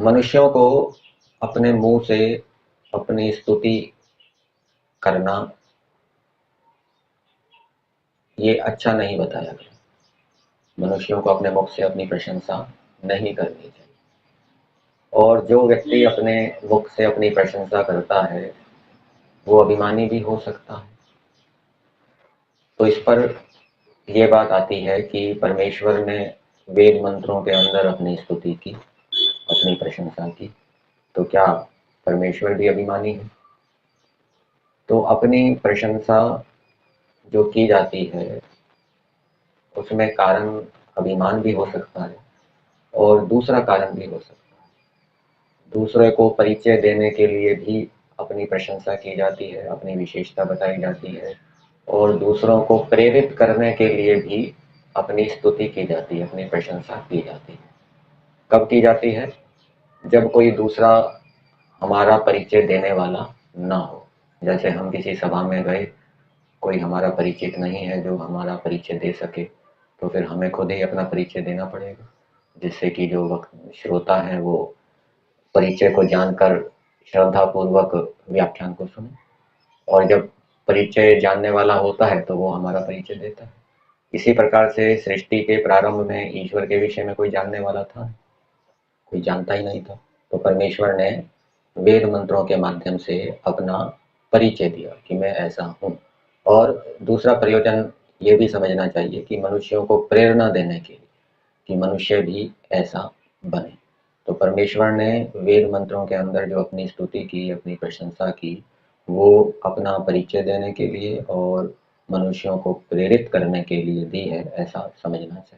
मनुष्यों को अपने मुंह से अपनी स्तुति करना ये अच्छा नहीं बताया गया। मनुष्यों को अपने मुख से अपनी प्रशंसा नहीं करनी चाहिए। और जो व्यक्ति अपने मुख से अपनी प्रशंसा करता है वो अभिमानी भी हो सकता है। तो इस पर यह बात आती है कि परमेश्वर ने वेद मंत्रों के अंदर अपनी स्तुति की, अपनी प्रशंसा की, तो क्या परमेश्वर भी अभिमानी है? तो अपनी प्रशंसा जो की जाती है उसमें कारण अभिमान भी हो सकता है और दूसरा कारण भी हो सकता है। दूसरे को परिचय देने के लिए भी अपनी प्रशंसा की जाती है, अपनी विशेषता बताई जाती है, और दूसरों को प्रेरित करने के लिए भी अपनी स्तुति की जाती है, अपनी प्रशंसा की जाती है। कब की जाती है? जब कोई दूसरा हमारा परिचय देने वाला ना हो। जैसे हम किसी सभा में गए, कोई हमारा परिचित नहीं है जो हमारा परिचय दे सके, तो फिर हमें खुद ही अपना परिचय देना पड़ेगा, जिससे कि जो वक्त श्रोता है वो परिचय को जानकर श्रद्धापूर्वक व्याख्यान को सुने। और जब परिचय जानने वाला होता है तो वो हमारा परिचय देता है। इसी प्रकार से सृष्टि के प्रारंभ में ईश्वर के विषय में कोई जानने वाला था? कोई जानता ही नहीं था। तो परमेश्वर ने वेद मंत्रों के माध्यम से अपना परिचय दिया कि मैं ऐसा हूँ। और दूसरा प्रयोजन ये भी समझना चाहिए कि मनुष्यों को प्रेरणा देने के लिए कि मनुष्य भी ऐसा बने। तो परमेश्वर ने वेद मंत्रों के अंदर जो अपनी स्तुति की, अपनी प्रशंसा की, वो अपना परिचय देने के लिए और मनुष्यों को प्रेरित करने के लिए दी है, ऐसा समझना चाहिए।